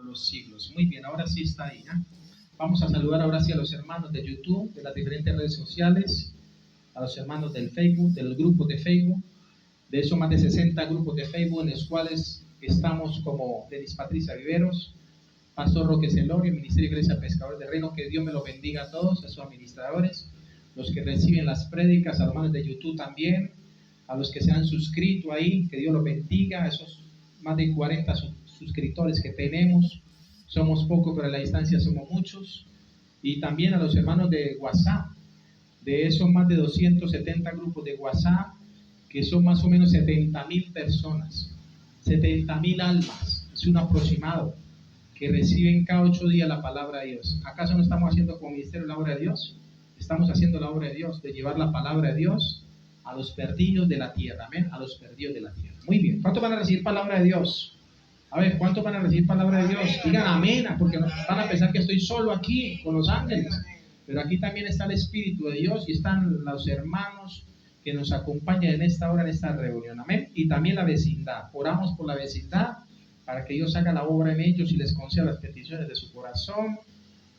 los siglos. Muy bien, ahora sí está ahí, ¿ya? Vamos a saludar ahora sí a los hermanos de YouTube, de las diferentes redes sociales, a los hermanos del Facebook, de los grupos de Facebook, de esos más de 60 grupos de Facebook en los cuales estamos como Denis Patricia Viveros, Pastor Roque Celorio, Ministerio Iglesia Pescadores de Reino. Que Dios me los bendiga a todos, a sus administradores, los que reciben las prédicas, a los hermanos de YouTube también, a los que se han suscrito ahí, que Dios los bendiga, a esos más de 40 suscriptores que tenemos. Somos pocos, pero a la distancia somos muchos. Y también a los hermanos de WhatsApp, de esos más de 270 grupos de WhatsApp, que son más o menos 70.000 personas, 70.000 almas, es un aproximado, que reciben cada 8 días la palabra de Dios. ¿Acaso no estamos haciendo como ministerio la obra de Dios? Estamos haciendo la obra de Dios, de llevar la palabra de Dios a los perdidos de la tierra. Amén, a los perdidos de la tierra. Muy bien, ¿cuántos van a recibir palabra de Dios? A ver, ¿cuántos van a recibir palabra de Dios? Digan amén, porque van a pensar que estoy solo aquí con los ángeles. Pero aquí también está el Espíritu de Dios y están los hermanos que nos acompañan en esta hora, en esta reunión. Amén. Y también la vecindad. Oramos por la vecindad para que Dios haga la obra en ellos y les conceda las peticiones de su corazón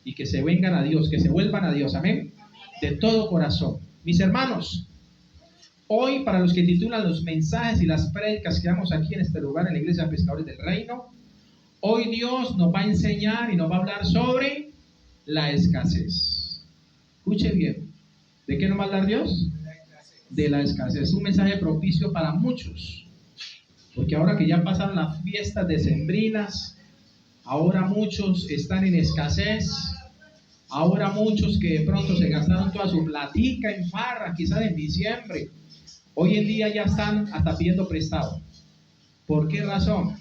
y que se vengan a Dios, que se vuelvan a Dios. Amén. De todo corazón. Mis hermanos, hoy, para los que titulan los mensajes y las prédicas que damos aquí en este lugar, en la Iglesia de Pescadores del Reino, hoy Dios nos va a enseñar y nos va a hablar sobre la escasez. Escuche bien. ¿De qué nos va a hablar Dios? De la escasez. Es un mensaje propicio para muchos, porque ahora que ya pasaron las fiestas decembrinas, ahora muchos están en escasez. Ahora muchos que de pronto se gastaron toda su platica en farra, quizás en diciembre, hoy en día ya están hasta pidiendo prestado. ¿Por qué razón?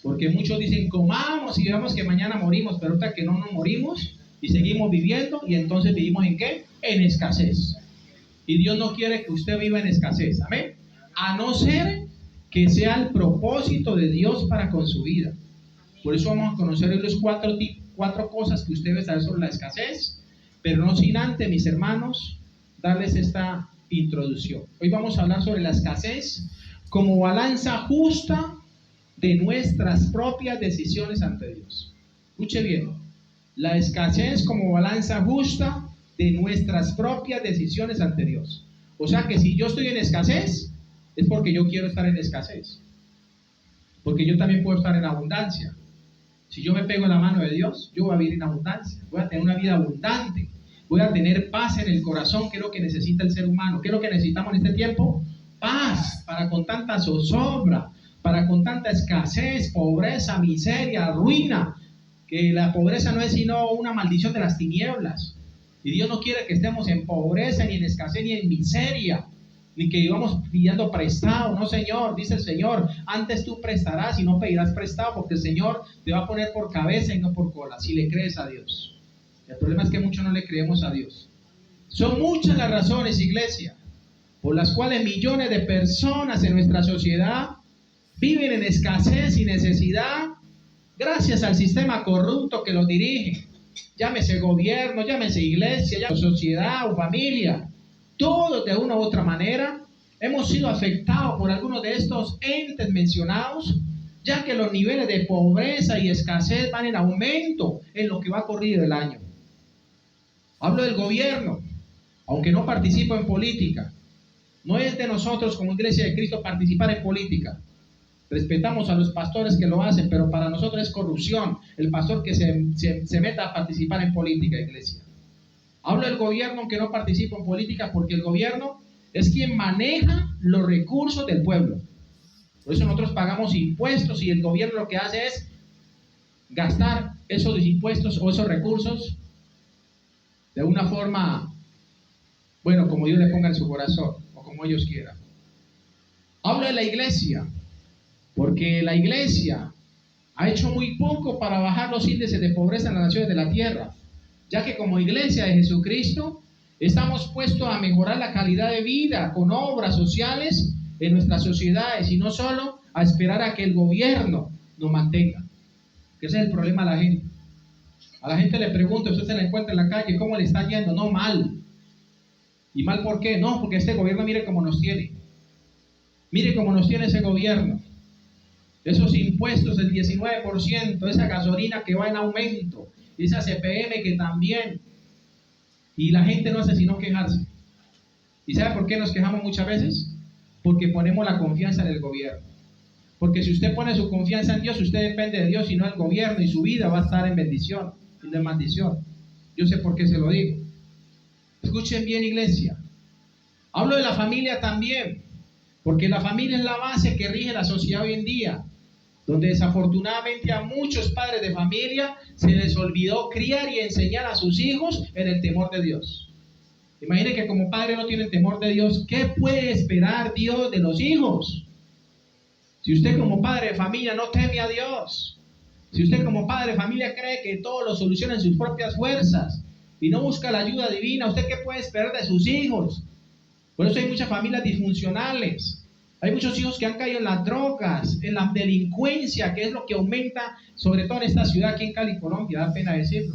Porque muchos dicen comamos y veamos que mañana morimos, pero ahorita que no nos morimos y seguimos viviendo, y entonces vivimos ¿en qué? En escasez. Y Dios no quiere que usted viva en escasez, amén, a no ser que sea el propósito de Dios para con su vida. Por eso vamos a conocer hoy los cuatro cosas que usted debe saber sobre la escasez, pero no sin antes, mis hermanos, darles esta introducción. Hoy vamos a hablar sobre la escasez como balanza justa de nuestras propias decisiones ante Dios. Escuche bien, la escasez como balanza justa de nuestras propias decisiones ante Dios. O sea que si yo estoy en escasez, es porque yo quiero estar en escasez, porque yo también puedo estar en abundancia. Si yo me pego en la mano de Dios, yo voy a vivir en abundancia, voy a tener una vida abundante, voy a tener paz en el corazón, que es lo que necesita el ser humano. ¿Qué es lo que necesitamos en este tiempo? Paz, para con tanta zozobra, para con tanta escasez, pobreza, miseria, ruina, que la pobreza no es sino una maldición de las tinieblas. Y Dios no quiere que estemos en pobreza, ni en escasez, ni en miseria, ni que vivamos pidiendo prestado. No, Señor, dice el Señor, antes tú prestarás y no pedirás prestado, porque el Señor te va a poner por cabeza y no por cola, si le crees a Dios. El problema es que muchos no le creemos a Dios. Son muchas las razones, iglesia, por las cuales millones de personas en nuestra sociedad viven en escasez y necesidad, gracias al sistema corrupto que los dirige. Llámese gobierno, llámese iglesia, llámese sociedad o familia. Todos de una u otra manera hemos sido afectados por algunos de estos entes mencionados, ya que los niveles de pobreza y escasez van en aumento en lo que va corrido del año. Hablo del gobierno, aunque no participo en política. No es de nosotros como Iglesia de Cristo participar en política. Respetamos a los pastores que lo hacen, pero para nosotros es corrupción el pastor que se meta a participar en política, iglesia. Hablo del gobierno, aunque no participo en política, porque el gobierno es quien maneja los recursos del pueblo. Por eso nosotros pagamos impuestos y el gobierno lo que hace es gastar esos impuestos o esos recursos de una forma, bueno, como Dios le ponga en su corazón o como ellos quieran. Hablo de la iglesia, porque la iglesia ha hecho muy poco para bajar los índices de pobreza en las naciones de la tierra, ya que como iglesia de Jesucristo estamos puestos a mejorar la calidad de vida con obras sociales en nuestras sociedades y no solo a esperar a que el gobierno nos mantenga, que ese es el problema a la gente. A la gente le pregunto, usted se la encuentra en la calle, ¿cómo le está yendo? No, mal. ¿Y mal por qué? No, porque este gobierno mire cómo nos tiene. Mire cómo nos tiene ese gobierno. Esos impuestos del 19%, esa gasolina que va en aumento, esa CPM que también, y la gente no hace sino quejarse. ¿Y sabe por qué nos quejamos muchas veces? Porque ponemos la confianza en el gobierno. Porque si usted pone su confianza en Dios, usted depende de Dios y no del gobierno, y su vida va a estar en bendición y no en maldición. Yo sé por qué se lo digo. Escuchen bien, iglesia. Hablo de la familia también, porque la familia es la base que rige la sociedad hoy en día, donde desafortunadamente a muchos padres de familia se les olvidó criar y enseñar a sus hijos en el temor de Dios. Imagine que como padre no tienen temor de Dios, ¿qué puede esperar Dios de los hijos? Si usted como padre de familia no teme a Dios, si usted como padre de familia cree que todo lo soluciona en sus propias fuerzas y no busca la ayuda divina, ¿usted qué puede esperar de sus hijos? Por eso hay muchas familias disfuncionales. Hay muchos hijos que han caído en las drogas, en la delincuencia, que es lo que aumenta, sobre todo en esta ciudad, aquí en Cali, Colombia, da pena decirlo.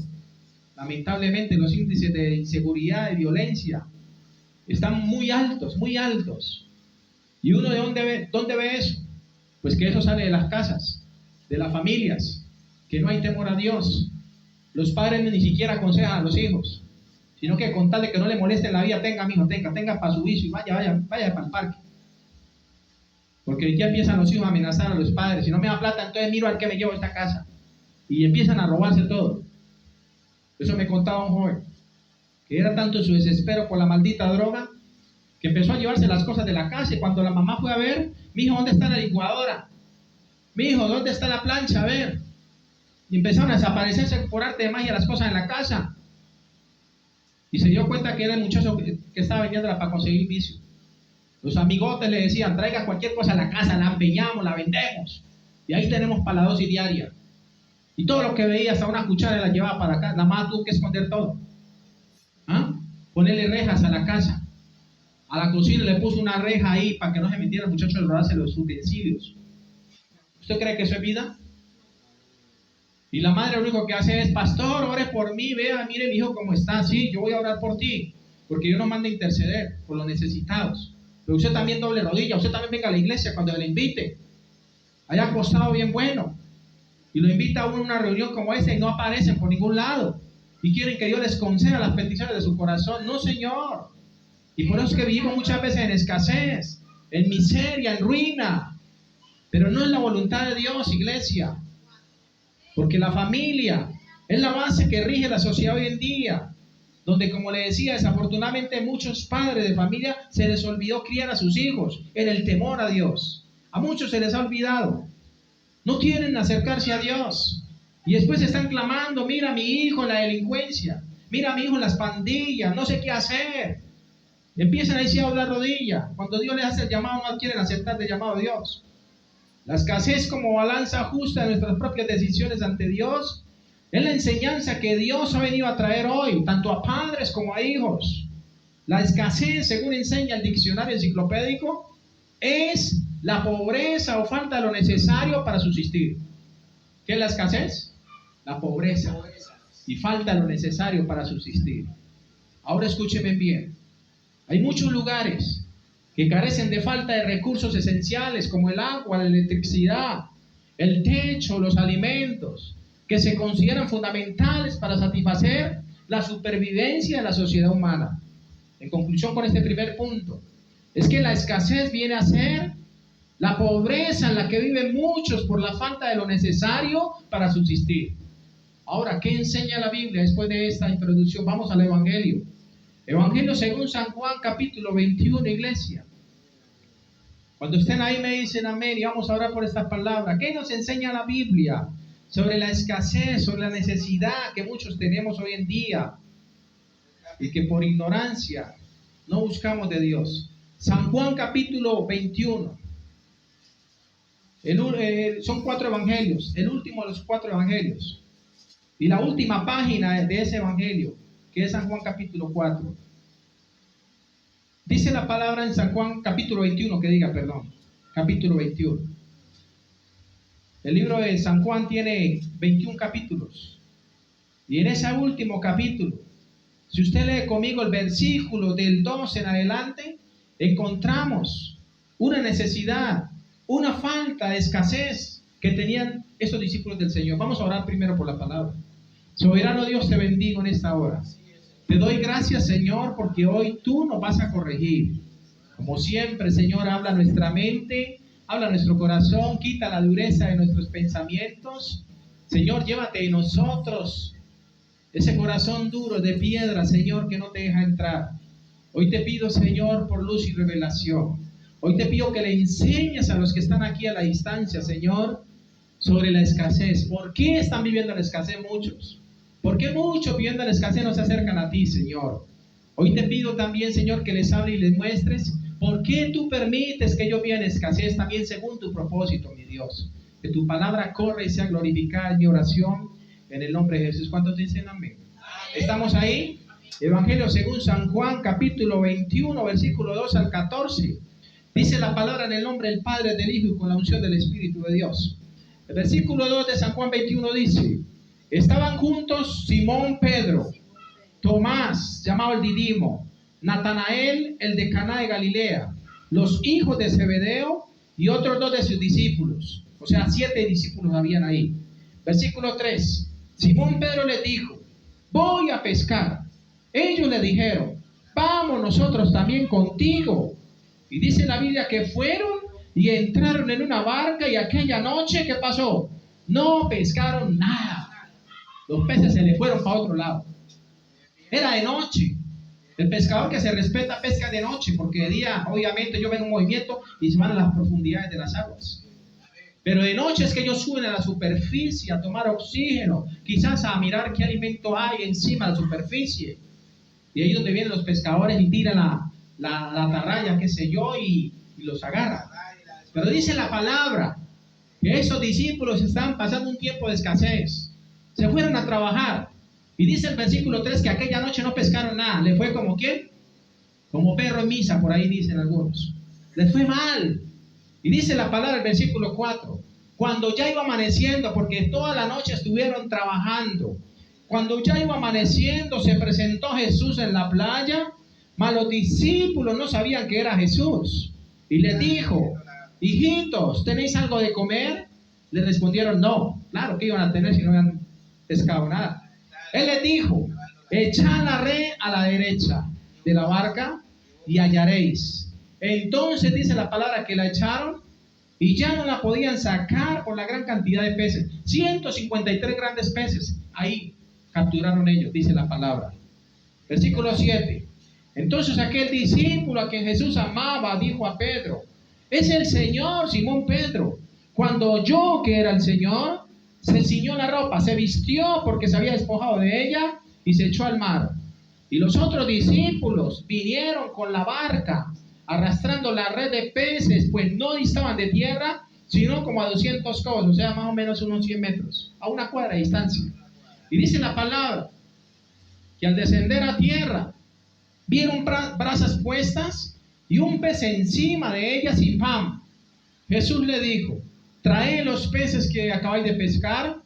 Lamentablemente los índices de inseguridad y violencia están muy altos, muy altos. ¿Y uno de dónde ve eso? Pues que eso sale de las casas, de las familias, que no hay temor a Dios. Los padres ni siquiera aconsejan a los hijos, sino que con tal de que no le molesten la vida, tenga para su vicio y vaya para el parque. Porque ya empiezan los hijos a amenazar a los padres. Si no me da plata, entonces miro al que me llevo a esta casa. Y empiezan a robarse todo. Eso me contaba un joven, que era tanto su desespero por la maldita droga, que empezó a llevarse las cosas de la casa. Y cuando la mamá fue a ver, mijo, ¿dónde está la licuadora? Mijo, ¿dónde está la plancha? A ver. Y empezaron a desaparecerse por arte de magia las cosas en la casa. Y se dio cuenta que era el muchacho que estaba vendiéndola para conseguir vicio. Los amigotes le decían, traiga cualquier cosa a la casa, la empeñamos, la vendemos. Y ahí tenemos para la dosis diaria. Y todo lo que veía, hasta una cuchara la llevaba para acá. La mamá tuvo que esconder todo. ¿Ah? Ponerle rejas a la casa. A la cocina le puso una reja ahí para que no se metiera el muchacho a robarse los utensilios. ¿Usted cree que eso es vida? Y la madre lo único que hace es, pastor, ore por mí, vea, mire mi hijo cómo está. Sí, yo voy a orar por ti, porque yo no mando a interceder por los necesitados. Pero usted también doble rodilla, usted también venga a la iglesia cuando le invite. Haya acostado bien bueno. Y lo invita a uno a una reunión como esta y no aparecen por ningún lado. Y quieren que Dios les conceda las peticiones de su corazón. No, Señor. Y por eso es que vivimos muchas veces en escasez, en miseria, en ruina. Pero no es la voluntad de Dios, iglesia. Porque la familia es la base que rige la sociedad hoy en día. Donde, como le decía, desafortunadamente muchos padres de familia se les olvidó criar a sus hijos en el temor a Dios. A muchos se les ha olvidado. No quieren acercarse a Dios. Y después están clamando, mira a mi hijo en la delincuencia, mira a mi hijo en las pandillas, no sé qué hacer. Empiezan ahí sí a doblar rodilla. Cuando Dios les hace el llamado, no quieren aceptar el llamado de Dios. La escasez como balanza justa de nuestras propias decisiones ante Dios es la enseñanza que Dios ha venido a traer hoy, tanto a padres como a hijos. La escasez, según enseña el diccionario enciclopédico, es la pobreza o falta de lo necesario para subsistir. ¿Qué es la escasez? La pobreza y falta de lo necesario para subsistir. Ahora escúcheme bien. Hay muchos lugares que carecen de falta de recursos esenciales como el agua, la electricidad, el techo, los alimentos, que se consideran fundamentales para satisfacer la supervivencia de la sociedad humana. En conclusión con este primer punto, es que la escasez viene a ser la pobreza en la que viven muchos por la falta de lo necesario para subsistir. Ahora, ¿qué enseña la Biblia después de esta introducción? Vamos al Evangelio. Evangelio según San Juan, capítulo 21, iglesia. Cuando estén ahí me dicen amén y vamos a orar por estas palabras. ¿Qué nos enseña la Biblia sobre la escasez, sobre la necesidad que muchos tenemos hoy en día y que por ignorancia no buscamos de Dios? San Juan capítulo 21. Son 4 evangelios, el último de los 4 evangelios. Y la última página de ese evangelio, que es San Juan capítulo 4. Dice la palabra en San Juan capítulo 21, capítulo 21. El libro de San Juan tiene 21 capítulos. Y en ese último capítulo, si usted lee conmigo el versículo del 12 en adelante, encontramos una necesidad, una falta de escasez que tenían esos discípulos del Señor. Vamos a orar primero por la palabra. Soberano Dios, te bendigo en esta hora. Te doy gracias, Señor, porque hoy tú nos vas a corregir. Como siempre, Señor, habla nuestra mente, habla nuestro corazón, quita la dureza de nuestros pensamientos. Señor, llévate de nosotros ese corazón duro de piedra, Señor, que no te deja entrar. Hoy te pido, Señor, por luz y revelación. Hoy te pido que le enseñes a los que están aquí a la distancia, Señor, sobre la escasez. ¿Por qué están viviendo la escasez muchos? ¿Por qué muchos viviendo la escasez no se acercan a ti, Señor? Hoy te pido también, Señor, que les hable y les muestres por qué tú permites que ellos vivan escasez también según tu propósito, mi Dios. Que tu palabra corra y sea glorificada en mi oración, en el nombre de Jesús. ¿Cuántos dicen amén? ¿Estamos ahí? Evangelio según San Juan, capítulo 21, versículo 2 al 14. Dice la palabra en el nombre del Padre, del Hijo y con la unción del Espíritu de Dios. El versículo 2 de San Juan 21 dice: estaban juntos Simón Pedro, Tomás, llamado el Didimo, Natanael, el de Caná de Galilea, los hijos de Zebedeo y otros 2 de sus discípulos. O sea, 7 discípulos habían ahí. Versículo 3. Simón Pedro les dijo: voy a pescar. Ellos le dijeron: vamos nosotros también contigo. Y dice la Biblia que fueron y entraron en una barca, y aquella noche, ¿qué pasó? No pescaron nada. Los peces se le fueron para otro lado. Era de noche. El pescador que se respeta pesca de noche, porque de día, obviamente, ellos ven un movimiento y se van a las profundidades de las aguas. Pero de noche es que ellos suben a la superficie a tomar oxígeno, quizás a mirar qué alimento hay encima de la superficie. Y ahí es donde vienen los pescadores y tiran la atarraya, qué sé yo, y los agarran. Pero dice la palabra que esos discípulos estaban pasando un tiempo de escasez. Se fueron a trabajar. Y dice el versículo 3 que aquella noche no pescaron nada. ¿Le fue como quién? Como perro en misa, por ahí dicen algunos. Les fue mal. Y dice la palabra el versículo 4. Cuando ya iba amaneciendo, porque toda la noche estuvieron trabajando. Cuando ya iba amaneciendo, se presentó Jesús en la playa, mas los discípulos no sabían que era Jesús. Y les dijo: hijitos, ¿tenéis algo de comer? Le respondieron: no. Claro que iban a tener si no habían pescado nada. Él les dijo: echad la red a la derecha de la barca y hallaréis. Entonces dice la palabra que la echaron y ya no la podían sacar por la gran cantidad de peces. 153 grandes peces. Ahí capturaron ellos, dice la palabra. Versículo 7. Entonces aquel discípulo a quien Jesús amaba dijo a Pedro: es el Señor. Simón Pedro, cuando oyó que era el Señor, se ciñó la ropa, se vistió porque se había despojado de ella y se echó al mar. Y los otros discípulos vinieron con la barca, arrastrando la red de peces, pues no distaban de tierra, sino como a 200 codos, o sea, más o menos unos 100 metros, a una cuadra de distancia. Y dice la palabra que al descender a tierra, vieron brasas puestas y un pez encima de ellas y pan. Jesús le dijo: traed los peces que acabáis de pescar.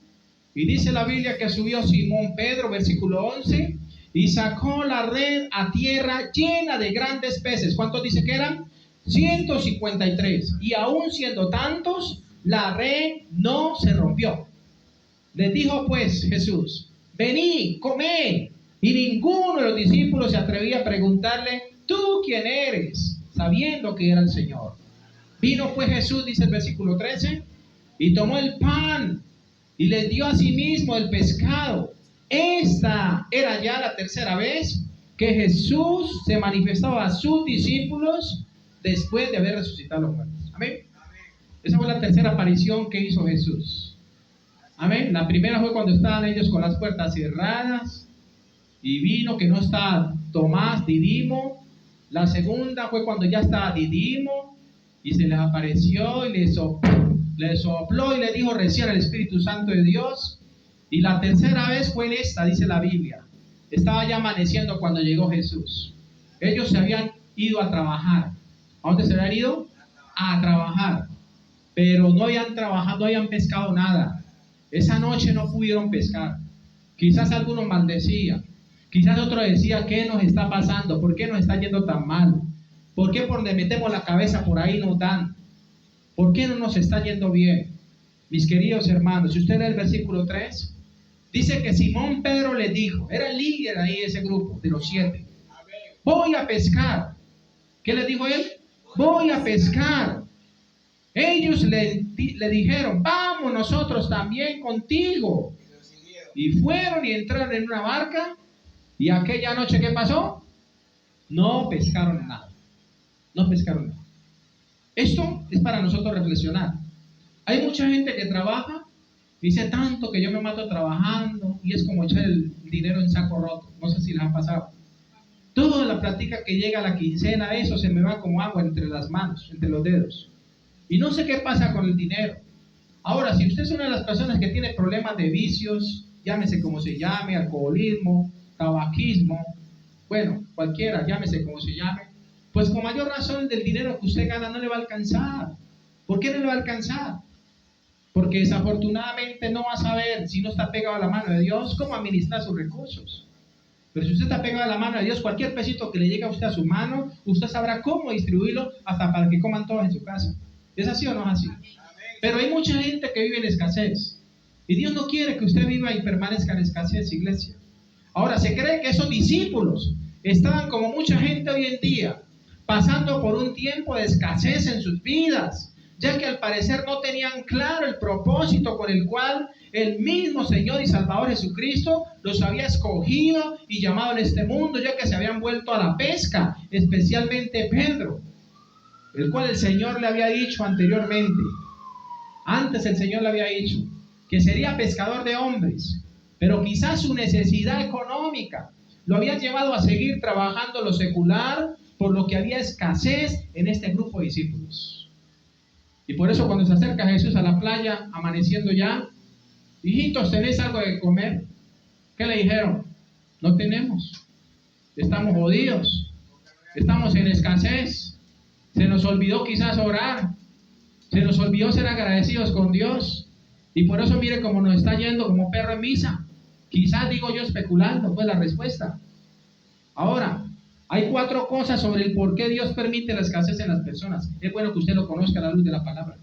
Y dice la Biblia que subió Simón Pedro, versículo 11, y sacó la red a tierra llena de grandes peces. ¿Cuántos dice que eran? 153. Y aún siendo tantos, la red no se rompió. Les dijo pues Jesús: venid, comed. Y ninguno de los discípulos se atrevía a preguntarle: ¿tú quién eres? Sabiendo que era el Señor. Vino pues Jesús, dice el versículo 13, y tomó el pan y les dio a sí mismo el pescado. Esta era ya la tercera vez que Jesús se manifestaba a sus discípulos después de haber resucitado a los muertos. Amén. Esa fue la tercera aparición que hizo Jesús. Amén. La primera fue cuando estaban ellos con las puertas cerradas y vino que no estaba Tomás, Didimo. La segunda fue cuando ya estaba Didimo y se les apareció y les sopló y le dijo: reciban el Espíritu Santo de Dios. Y la tercera vez fue en esta, dice la Biblia. Estaba ya amaneciendo cuando llegó Jesús. Ellos se habían ido a trabajar. ¿A dónde se habían ido? A trabajar. Pero no habían trabajado, no habían pescado nada. Esa noche no pudieron pescar. Quizás algunos maldecían. Quizás otros decían: ¿qué nos está pasando? ¿Por qué nos está yendo tan mal? ¿Por qué por donde metemos la cabeza por ahí nos dan? ¿Por qué no nos está yendo bien? Mis queridos hermanos, si usted lee el versículo 3, dice que Simón Pedro le dijo, era el líder ahí de ese grupo, de los 7, voy a pescar. ¿Qué le dijo él? Voy a pescar. Ellos le dijeron, vamos nosotros también contigo. Y fueron y entraron en una barca. Y aquella noche, ¿qué pasó? No pescaron nada. No pescaron nada. Esto es para nosotros reflexionar. Hay mucha gente que trabaja, dice tanto que yo me mato trabajando, y es como echar el dinero en saco roto. No sé si les ha pasado. Toda la plática que llega a la quincena, eso se me va como agua entre las manos, entre los dedos. Y no sé qué pasa con el dinero. Ahora, si usted es una de las personas que tiene problemas de vicios, llámese como se llame, alcoholismo, tabaquismo, bueno, cualquiera, llámese como se llame, pues con mayor razón del dinero que usted gana no le va a alcanzar. ¿Por qué no le va a alcanzar? Porque desafortunadamente no va a saber, si no está pegado a la mano de Dios, cómo administrar sus recursos. Pero si usted está pegado a la mano de Dios, cualquier pesito que le llegue a usted a su mano, usted sabrá cómo distribuirlo hasta para que coman todos en su casa. ¿Es así o no es así? Pero hay mucha gente que vive en escasez. Y Dios no quiere que usted viva y permanezca en escasez, iglesia. Ahora, se cree que esos discípulos estaban como mucha gente hoy en día, pasando por un tiempo de escasez en sus vidas, ya que al parecer no tenían claro el propósito con el cual el mismo Señor y Salvador Jesucristo los había escogido y llamado en este mundo, ya que se habían vuelto a la pesca, especialmente Pedro, el cual el Señor le había dicho anteriormente. Antes el Señor le había dicho que sería pescador de hombres, pero quizás su necesidad económica lo había llevado a seguir trabajando lo secular, por lo que había escasez en este grupo de discípulos. Y por eso cuando se acerca Jesús a la playa, amaneciendo ya, hijitos, ¿tenéis algo de comer? ¿Qué le dijeron? No tenemos. Estamos jodidos. Estamos en escasez. Se nos olvidó quizás orar. Se nos olvidó ser agradecidos con Dios. Y por eso mire cómo nos está yendo como perro en misa. Quizás digo yo especulando, pues la respuesta. Ahora, hay 4 cosas sobre el por qué Dios permite la escasez en las personas. Es bueno que usted lo conozca a la luz de la palabra.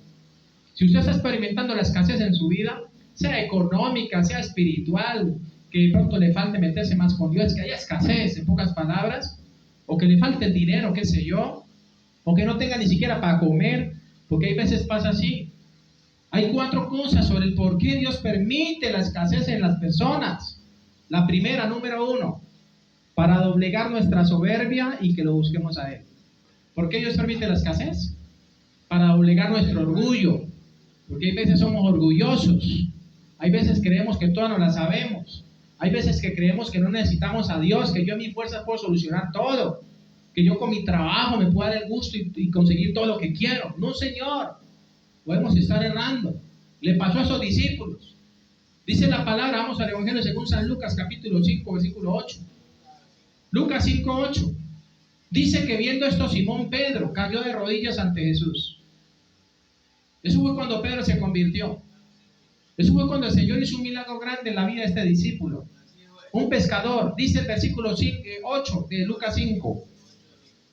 Si usted está experimentando la escasez en su vida, sea económica, sea espiritual, que de pronto le falte meterse más con Dios, que haya escasez, en pocas palabras, o que le falte el dinero, qué sé yo, o que no tenga ni siquiera para comer, porque hay veces pasa así. Hay 4 cosas sobre el por qué Dios permite la escasez en las personas. La primera, número 1, para doblegar nuestra soberbia y que lo busquemos a Él. ¿Por qué Dios permite la escasez? Para doblegar nuestro orgullo, porque hay veces somos orgullosos, hay veces creemos que todas nos las sabemos, hay veces que creemos que no necesitamos a Dios, que yo en mi fuerza puedo solucionar todo, que yo con mi trabajo me puedo dar el gusto y conseguir todo lo que quiero. No, Señor, podemos estar errando. Le pasó a esos discípulos. Dice la palabra, vamos al Evangelio según San Lucas, capítulo 5, versículo 8. Lucas 5:8 dice que viendo esto Simón Pedro cayó de rodillas ante Jesús. Eso fue cuando Pedro se convirtió. Eso fue cuando el Señor hizo un milagro grande en la vida de este discípulo. Un pescador, dice el versículo 8 de Lucas 5.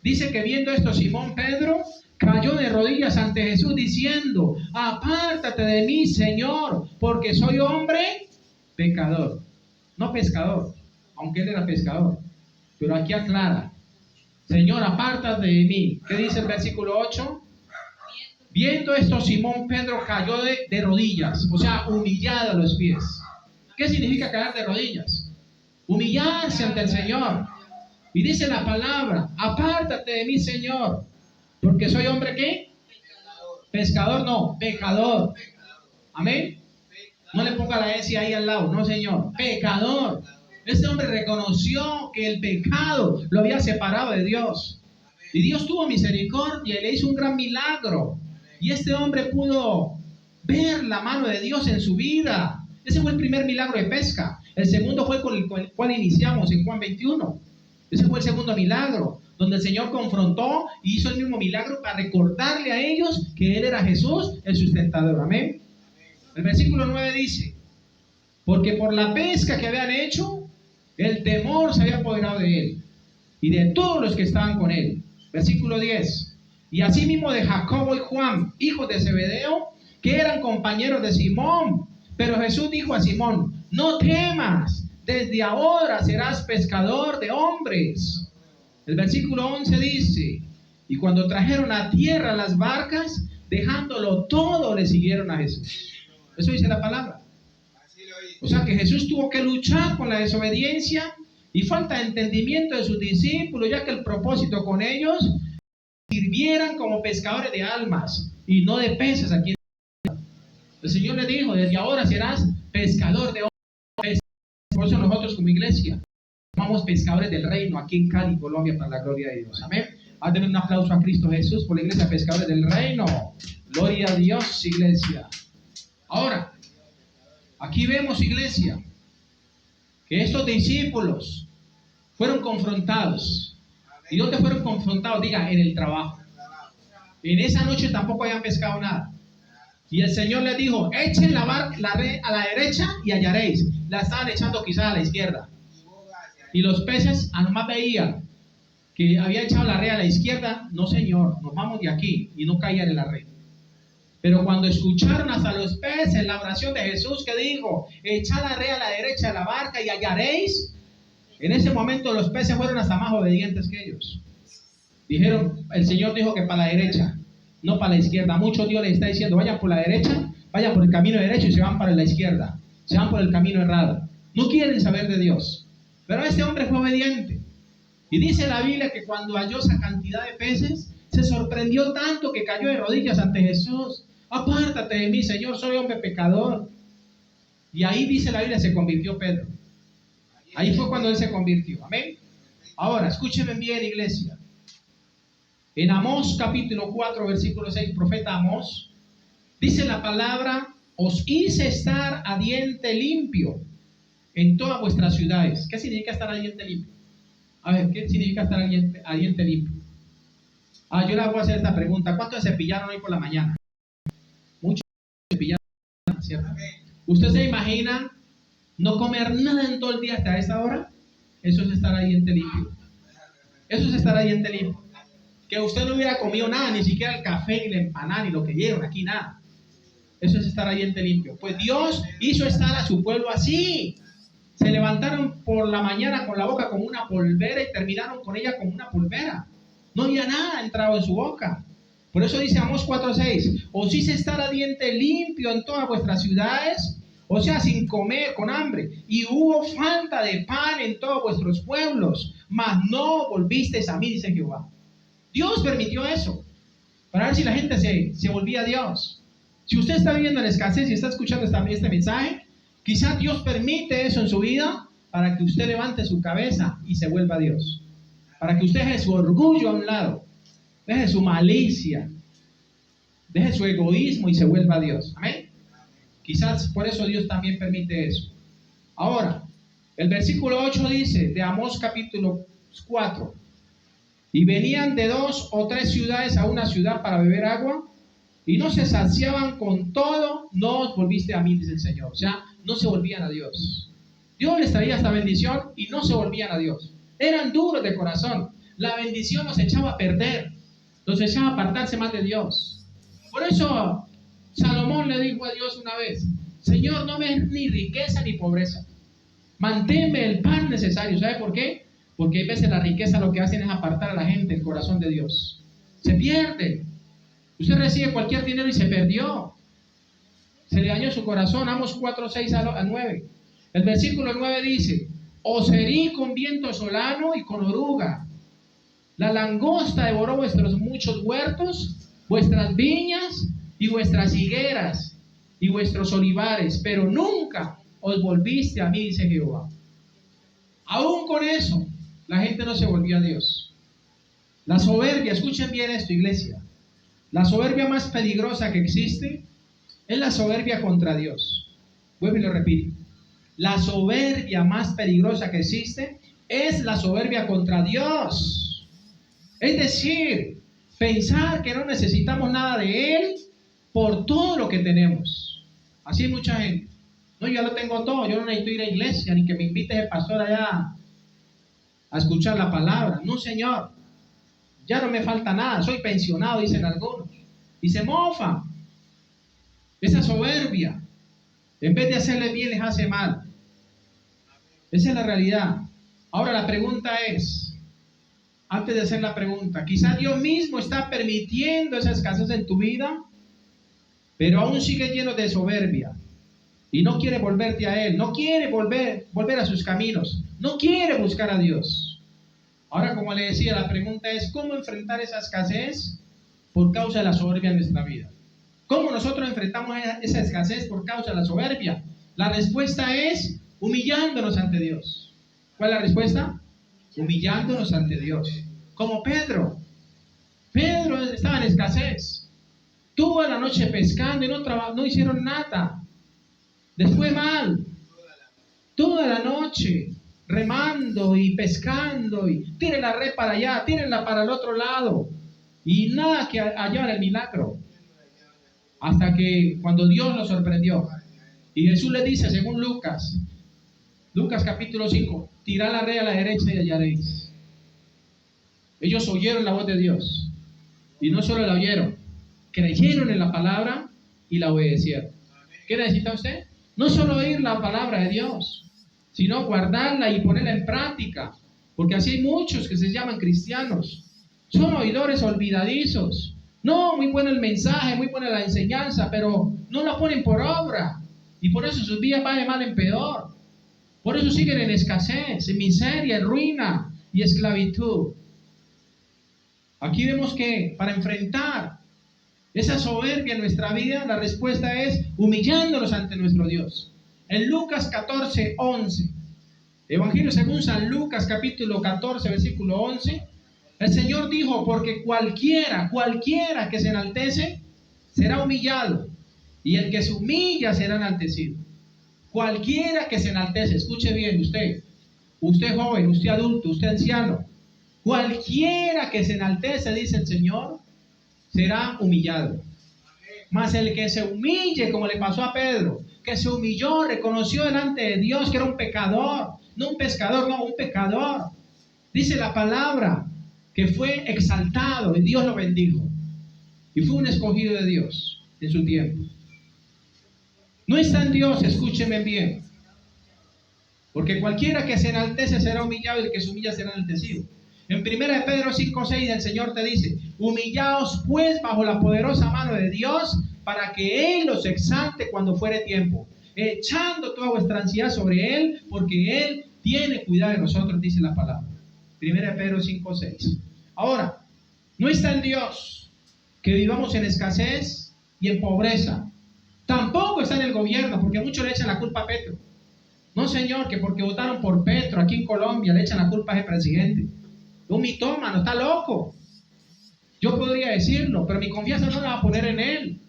Dice que viendo esto Simón Pedro cayó de rodillas ante Jesús diciendo: apártate de mí, Señor, porque soy hombre pecador. No pescador, aunque él era pescador. Pero aquí aclara: Señor, apártate de mí. ¿Qué dice el versículo 8? Viendo esto, Simón Pedro cayó de rodillas, o sea, humillado a los pies. ¿Qué significa caer de rodillas? Humillarse ante el Señor. Y dice la palabra: apártate de mí, Señor, porque soy hombre, ¿qué? Pescador, no, pecador. Amén. No le ponga la S ahí al lado, no, Señor, pecador. Este hombre reconoció que el pecado lo había separado de Dios. Y Dios tuvo misericordia y le hizo un gran milagro. Y este hombre pudo ver la mano de Dios en su vida. Ese fue el primer milagro de pesca. El segundo fue con el cual iniciamos en Juan 21. Ese fue el segundo milagro, donde el Señor confrontó y hizo el mismo milagro para recordarle a ellos que Él era Jesús, el sustentador. Amén. El versículo 9 dice: porque por la pesca que habían hecho, el temor se había apoderado de él y de todos los que estaban con él. Versículo 10. Y asimismo de Jacobo y Juan, hijos de Zebedeo, que eran compañeros de Simón. Pero Jesús dijo a Simón: no temas, desde ahora serás pescador de hombres. El versículo 11 dice: y cuando trajeron a tierra las barcas, dejándolo todo, le siguieron a Jesús. Eso dice la palabra. O sea que Jesús tuvo que luchar con la desobediencia y falta de entendimiento de sus discípulos, ya que el propósito con ellos sirvieran como pescadores de almas y no de peces. Aquí el Señor le dijo: desde ahora serás pescador de hombres. Por eso nosotros como iglesia llamamos pescadores del reino aquí en Cali, Colombia, para la gloria de Dios. Amén. Denle un aplauso a Cristo Jesús por la iglesia Pescadores del Reino. Gloria a Dios, iglesia. Ahora, aquí vemos, iglesia, que estos discípulos fueron confrontados. ¿Y dónde fueron confrontados? Diga, en el trabajo. En esa noche tampoco habían pescado nada. Y el Señor les dijo: echen la red a la derecha y hallaréis. La estaban echando quizás a la izquierda. Y los peces, nomás veían que había echado la red a la izquierda. No, Señor, nos vamos de aquí. Y no caían en la red. Pero cuando escucharon hasta los peces la oración de Jesús, que dijo: echad la red a la derecha de la barca y hallaréis, en ese momento los peces fueron hasta más obedientes que ellos. Dijeron, el Señor dijo que para la derecha, no para la izquierda. Muchos Dios les está diciendo: vayan por la derecha, vayan por el camino derecho, y se van para la izquierda, se van por el camino errado. No quieren saber de Dios. Pero este hombre fue obediente. Y dice la Biblia que cuando halló esa cantidad de peces, se sorprendió tanto que cayó de rodillas ante Jesús. Apártate de mí, Señor, soy hombre pecador. Y ahí dice la Biblia, se convirtió Pedro. Ahí fue cuando él se convirtió. Amén. Ahora, escúchenme bien, iglesia. En Amós capítulo 4, versículo 6, profeta Amós, dice la palabra: os hice estar a diente limpio en todas vuestras ciudades. ¿Qué significa estar a diente limpio? A ver, ¿qué significa estar a diente limpio? Yo le voy a hacer esta pregunta: ¿cuántos se cepillaron hoy por la mañana? Muchos se cepillaron, ¿cierto? ¿Usted se imagina no comer nada en todo el día hasta esta hora? Eso es estar a diente limpio. Eso es estar a diente limpio. Que usted no hubiera comido nada, ni siquiera el café, ni la empanada, ni lo que dieron aquí, nada. Eso es estar a diente limpio. Pues Dios hizo estar a su pueblo así. Se levantaron por la mañana con la boca como una polvera y terminaron con ella como una polvera. No había nada entrado en su boca. Por eso dice Amós 4:6: os hice estar a diente limpio en todas vuestras ciudades, o sea, sin comer, con hambre, y hubo falta de pan en todos vuestros pueblos, mas no volvisteis a mí, dice Jehová. Dios permitió eso para ver si la gente se volvía a Dios. Si usted está viviendo en escasez y está escuchando este mensaje, quizás Dios permite eso en su vida para que usted levante su cabeza y se vuelva a Dios. Para que usted deje su orgullo a un lado, deje su malicia, deje su egoísmo y se vuelva a Dios. Amén. Quizás por eso Dios también permite eso. Ahora, el versículo 8 dice de Amós capítulo 4: y venían de 2 o 3 ciudades a una ciudad para beber agua, y no se saciaban con todo, no os volviste a mí, dice el Señor. O sea, no se volvían a Dios. Dios les traía esta bendición y no se volvían a Dios. Eran duros de corazón. La bendición los echaba a perder, los echaba a apartarse más de Dios. Por eso Salomón le dijo a Dios una vez: Señor, no me des ni riqueza ni pobreza, manténme el pan necesario. ¿Sabe por qué? Porque hay veces la riqueza lo que hacen es apartar a la gente del corazón de Dios. Se pierde. Usted recibe cualquier dinero y se perdió. Se le dañó su corazón. Amós 4:6 al 9. El versículo 9 dice: os herí con viento solano y con oruga. La langosta devoró vuestros muchos huertos, vuestras viñas y vuestras higueras y vuestros olivares, pero nunca os volviste a mí, dice Jehová. Aún con eso, la gente no se volvió a Dios. La soberbia, escuchen bien esto, iglesia. La soberbia más peligrosa que existe es la soberbia contra Dios. Vuelvo y lo repito. La soberbia más peligrosa que existe es la soberbia contra Dios. Es decir, pensar que no necesitamos nada de Él por todo lo que tenemos. Así hay mucha gente. No, yo lo tengo todo, yo no necesito ir a iglesia, ni que me invite el pastor allá a escuchar la palabra. No, Señor, ya no me falta nada, soy pensionado, dicen algunos. Y se mofan. Esa soberbia, en vez de hacerle bien, les hace mal. Esa es la realidad. Ahora la pregunta es, antes de hacer la pregunta, quizá Dios mismo está permitiendo esa escasez en tu vida, pero aún sigue lleno de soberbia y no quiere volverte a Él, no quiere volver a sus caminos, no quiere buscar a Dios. Ahora, como le decía, la pregunta es, ¿cómo enfrentar esa escasez por causa de la soberbia en nuestra vida? ¿Cómo nosotros enfrentamos esa escasez por causa de la soberbia? La respuesta es humillándonos ante Dios. ¿Cuál es la respuesta? Humillándonos ante Dios. Como Pedro. Pedro estaba en escasez. Toda la noche pescando y no hicieron nada. Les fue mal. Toda la noche remando y pescando y tiren la red para allá, tírenla para el otro lado. Y nada que hallar el milagro. Hasta que cuando Dios los sorprendió. Y Jesús les dice, según Lucas capítulo 5, tirad la red a la derecha y hallaréis. Ellos oyeron la voz de Dios. Y no solo la oyeron, creyeron en la palabra y la obedecieron. ¿Qué necesita usted? No solo oír la palabra de Dios, sino guardarla y ponerla en práctica. Porque así hay muchos que se llaman cristianos. Son oidores olvidadizos. No, muy bueno el mensaje, muy buena la enseñanza, pero no la ponen por obra. Y por eso sus vidas van de mal en peor. Por eso siguen en escasez, en miseria, en ruina y esclavitud. Aquí vemos que para enfrentar esa soberbia en nuestra vida, la respuesta es humillándonos ante nuestro Dios. En Lucas 14, 11, Evangelio según San Lucas capítulo 14, versículo 11, el Señor dijo, porque cualquiera que se enaltece, será humillado, y el que se humilla será enaltecido. Cualquiera que se enaltece, escuche bien usted joven, usted adulto, usted anciano, cualquiera que se enaltece, dice el Señor, será humillado. Mas el que se humille, como le pasó a Pedro, que se humilló, reconoció delante de Dios que era un pecador, no un pescador, no, un pecador. Dice la palabra que fue exaltado y Dios lo bendijo. Y fue un escogido de Dios en su tiempo. No está en Dios, escúcheme bien. Porque cualquiera que se enaltece será humillado y el que se humilla será enaltecido. En 1 Pedro 5:6 el Señor te dice, humillaos pues bajo la poderosa mano de Dios para que Él los exalte cuando fuere tiempo, echando toda vuestra ansiedad sobre Él, porque Él tiene cuidado de nosotros, dice la palabra. 1 Pedro 5:6. Ahora, no está en Dios que vivamos en escasez y en pobreza. Tampoco está en el gobierno, porque muchos le echan la culpa a Petro. No, señor, que porque votaron por Petro aquí en Colombia le echan la culpa a ese presidente. Un mitómano, está loco. Yo podría decirlo, pero mi confianza no la va a poner en él.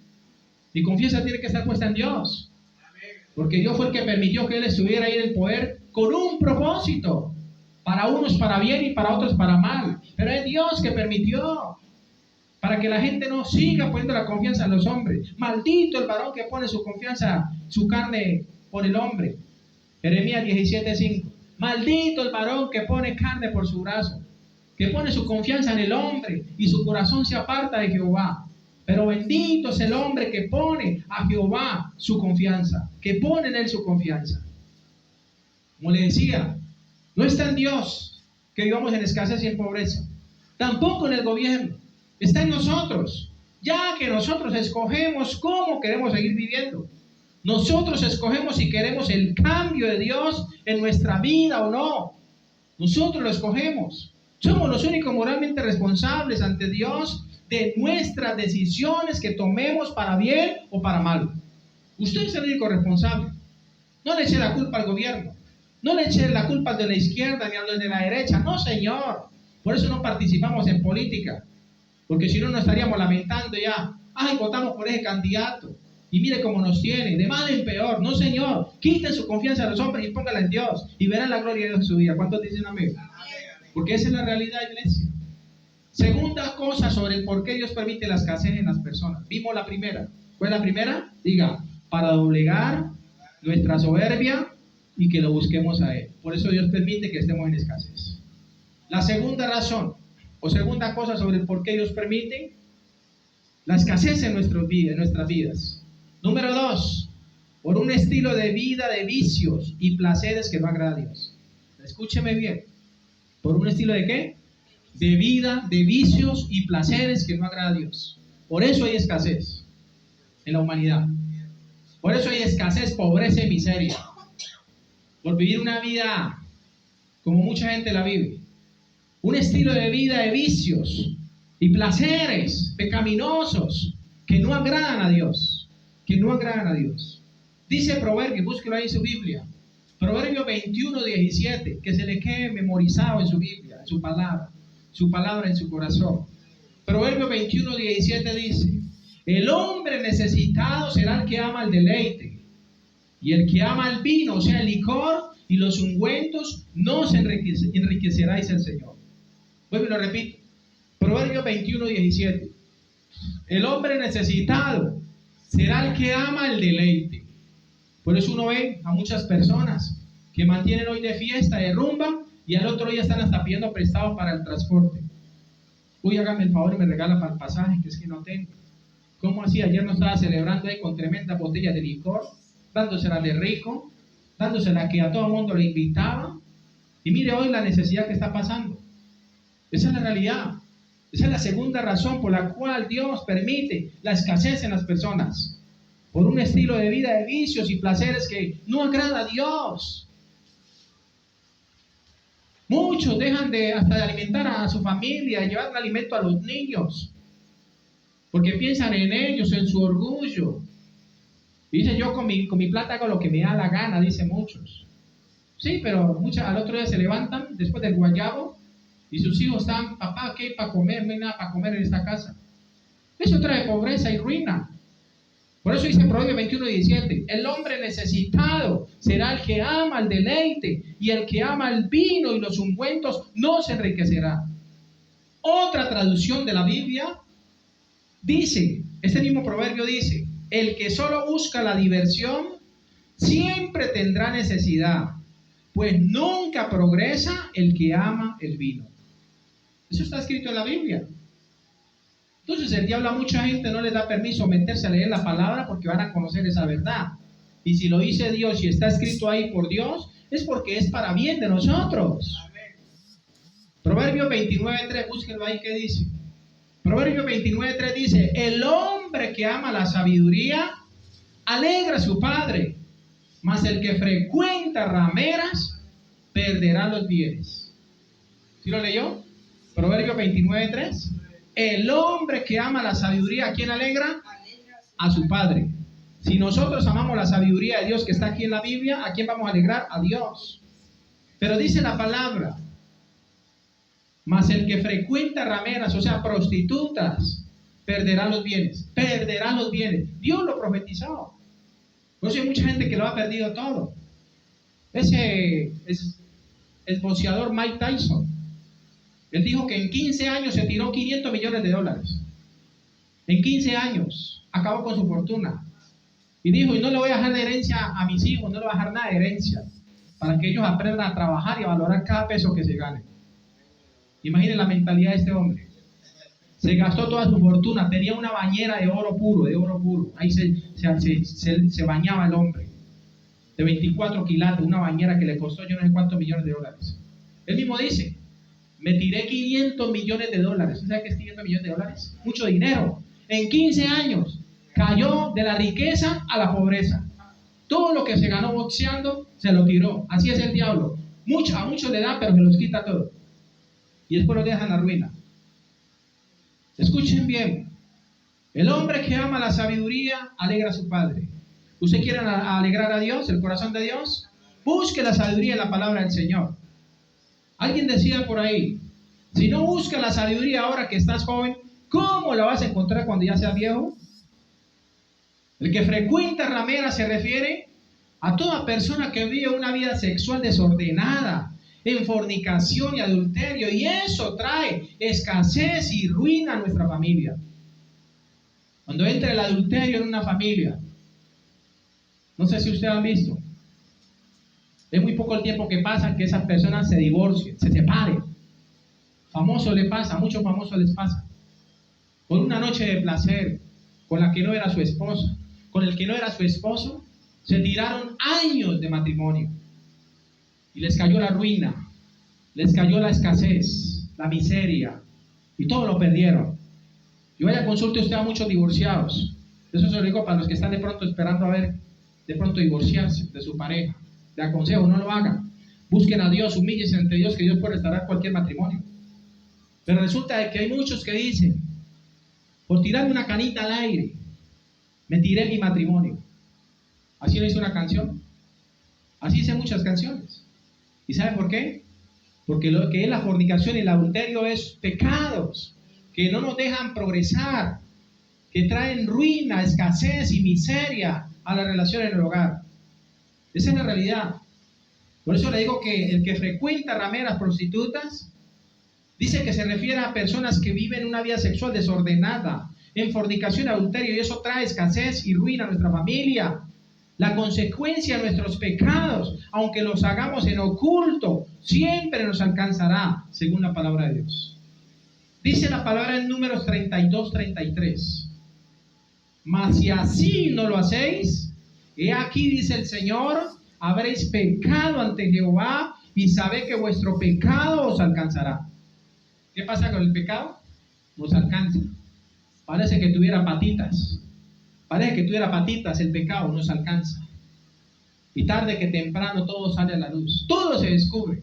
Mi confianza tiene que estar puesta en Dios. Porque Dios fue el que permitió que él estuviera ahí en el poder con un propósito. Para unos para bien y para otros para mal. Pero es Dios que permitió. Para que la gente no siga poniendo la confianza en los hombres. Maldito el varón que pone su confianza, su carne por el hombre. Jeremías 17:5. Maldito el varón que pone carne por su brazo, que pone su confianza en el hombre y su corazón se aparta de Jehová. Pero bendito es el hombre que pone a Jehová su confianza, que pone en él su confianza. Como le decía, no está en Dios que vivamos en escasez y en pobreza. Tampoco en el gobierno. Está en nosotros, ya que nosotros escogemos cómo queremos seguir viviendo. Nosotros escogemos si queremos el cambio de Dios en nuestra vida o no. Nosotros lo escogemos. Somos los únicos moralmente responsables ante Dios de nuestras decisiones que tomemos para bien o para mal. Usted es el único responsable. No le eche la culpa al gobierno. No le eche la culpa al de la izquierda ni al de la derecha. No, señor. Por eso no participamos en política. Porque si no, nos estaríamos lamentando ya. Ay, votamos por ese candidato. Y mire cómo nos tiene, de mal en peor. No, señor. Quiten su confianza a los hombres y póngala en Dios. Y verán la gloria de Dios en su vida. ¿Cuántos dicen amén? Porque esa es la realidad, iglesia. Segunda cosa sobre el por qué Dios permite la escasez en las personas. Vimos la primera. ¿Cuál es la primera? Diga, para doblegar nuestra soberbia y que lo busquemos a Él. Por eso Dios permite que estemos en escasez. La segunda razón, o segunda cosa sobre el por qué Dios permite la escasez en nuestras vidas, Número 2, por un estilo de vida de vicios y placeres que no agrada a Dios. Escúcheme bien. ¿Por un estilo de qué? De vida, de vicios y placeres que no agrada a Dios. Por eso hay escasez en la humanidad. Por eso hay escasez, pobreza y miseria. Por vivir una vida como mucha gente la vive. Un estilo de vida de vicios y placeres pecaminosos que no agradan a Dios. Que no agradan a Dios. Dice Proverbio, búsquelo ahí en su Biblia. Proverbio 21:17, que se le quede memorizado en su Biblia, en su palabra en su corazón. Proverbio 21:17 dice: el hombre necesitado será el que ama el deleite, y el que ama el vino, o sea, el licor y los ungüentos, no se enriquecerá, dice el Señor. Vuelvo y lo repito. Proverbio 21:17. El hombre necesitado será el que ama el deleite. Por eso uno ve a muchas personas que mantienen hoy de fiesta, de rumba, y al otro día están hasta pidiendo prestado para el transporte. Uy, hágame el favor y me regala para el pasaje, que es que no tengo. ¿Cómo así? Ayer no estaba celebrando ahí con tremenda botella de licor, dándosela de rico, dándosela que a todo el mundo le invitaba. Y mire hoy la necesidad que está pasando. Esa es la realidad. Esa es la segunda razón por la cual Dios permite la escasez en las personas. Por un estilo de vida de vicios y placeres que no agrada a Dios. Muchos dejan hasta de alimentar a su familia, llevar alimento a los niños, porque piensan en ellos, en su orgullo. Dicen, yo con mi plata hago lo que me da la gana, dicen muchos. Sí, pero al otro día se levantan después del guayabo y sus hijos están, papá, ¿qué hay para comer? No hay nada para comer en esta casa. Eso trae pobreza y ruina. Por eso dice Proverbio 21:17, el hombre necesitado será el que ama el deleite, y el que ama el vino y los ungüentos no se enriquecerá. Otra traducción de la Biblia dice, este mismo proverbio dice, el que solo busca la diversión siempre tendrá necesidad, pues nunca progresa el que ama el vino. Eso está escrito en la Biblia. Entonces el diablo a mucha gente no les da permiso meterse a leer la palabra porque van a conocer esa verdad. Y si lo dice Dios y está escrito ahí por Dios, es porque es para bien de nosotros. Proverbio 29:3, búsquenlo ahí, ¿qué dice? Proverbio 29:3 dice, el hombre que ama la sabiduría alegra a su padre, mas el que frecuenta rameras perderá los bienes. ¿Sí lo leyó? Proverbio 29:3. El hombre que ama la sabiduría, ¿a quién alegra? A su padre. Si nosotros amamos la sabiduría de Dios que está aquí en la Biblia, ¿a quién vamos a alegrar? A Dios. Pero dice la palabra, mas el que frecuenta rameras, o sea, prostitutas, perderá los bienes. Perderá los bienes. Dios lo profetizó. Por eso hay mucha gente que lo ha perdido todo. Ese es el boxeador Mike Tyson. Él dijo que en 15 años se tiró $500 millones. En 15 años acabó con su fortuna. Y dijo, y no le voy a dejar de herencia a mis hijos, no le voy a dejar nada de herencia, para que ellos aprendan a trabajar y a valorar cada peso que se gane. Imaginen la mentalidad de este hombre. Se gastó toda su fortuna, tenía una bañera de oro puro, Ahí se bañaba el hombre. De 24 quilates, una bañera que le costó yo no sé cuántos $millones. Él mismo dice, me tiré $500 millones. ¿Sabes qué es $500 millones? Mucho dinero. En 15 años cayó de la riqueza a la pobreza. Todo lo que se ganó boxeando se lo tiró. Así es el diablo. A muchos le da, pero se los quita todo. Y después lo dejan en la ruina. Escuchen bien. El hombre que ama la sabiduría alegra a su padre. ¿Usted quiere alegrar a Dios, el corazón de Dios? Busque la sabiduría en la palabra del Señor. Alguien decía por ahí, si no buscas la sabiduría ahora que estás joven, ¿cómo la vas a encontrar cuando ya seas viejo? El que frecuenta rameras se refiere a toda persona que vive una vida sexual desordenada, en fornicación y adulterio, y eso trae escasez y ruina a nuestra familia. Cuando entra el adulterio en una familia, no sé si ustedes han visto, es muy poco el tiempo que pasa que esas personas se divorcien, se separen. Famoso le pasa, a muchos famosos les pasa. Por una noche de placer con la que no era su esposa, con el que no era su esposo, se tiraron años de matrimonio y les cayó la ruina, les cayó la escasez, la miseria y todo lo perdieron. Y vaya, consulte usted a muchos divorciados. Eso se lo digo para los que están de pronto esperando a ver, de pronto divorciarse de su pareja. Le aconsejo, no lo hagan. Busquen a Dios, humíllense ante Dios, que Dios puede restaurar cualquier matrimonio. Pero resulta que hay muchos que dicen, por tirarme una canita al aire, me tiré mi matrimonio. Así lo hizo una canción. Así hice muchas canciones. ¿Y sabe por qué? Porque lo que es la fornicación y el adulterio es pecados que no nos dejan progresar, que traen ruina, escasez y miseria a la relación en el hogar. Esa es la realidad. Por eso le digo que el que frecuenta rameras prostitutas, dice que se refiere a personas que viven una vida sexual desordenada, en fornicación y adulterio, y eso trae escasez y ruina a nuestra familia. La consecuencia de nuestros pecados, aunque los hagamos en oculto, siempre nos alcanzará, según la palabra de Dios. Dice la palabra en Números 32-33. Mas si así no lo hacéis, he aquí, dice el Señor, habréis pecado ante Jehová y sabed que vuestro pecado os alcanzará. ¿Qué pasa con el pecado? Nos alcanza. Parece que tuviera patitas. Parece que tuviera patitas, el pecado nos alcanza. Y tarde que temprano todo sale a la luz. Todo se descubre.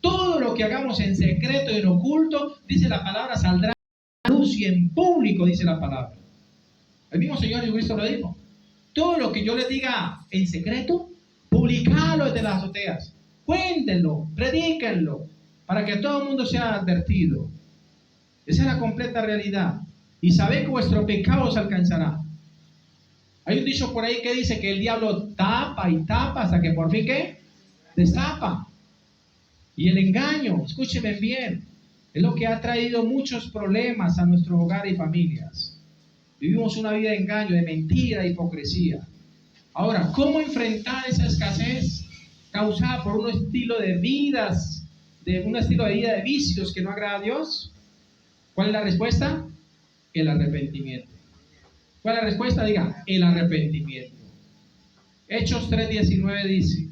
Todo lo que hagamos en secreto y en oculto, dice la palabra, saldrá a la luz, y en público, dice la palabra. El mismo Señor Jesucristo lo dijo. Todo lo que yo les diga en secreto, publicalo desde las azoteas. Cuéntenlo, predíquenlo, para que todo el mundo sea advertido. Esa es la completa realidad. Y sabed que vuestro pecado os alcanzará. Hay un dicho por ahí que dice que el diablo tapa y tapa hasta que por fin, ¿qué? Destapa. Y el engaño, escúchenme bien, es lo que ha traído muchos problemas a nuestro hogar y familias. Vivimos una vida de engaño, de mentira, de hipocresía. Ahora, ¿cómo enfrentar esa escasez causada por un estilo de vida de vicios que no agrada a Dios? ¿Cuál es la respuesta? El arrepentimiento. ¿Cuál es la respuesta? Diga, el arrepentimiento. Hechos 3:19 dice: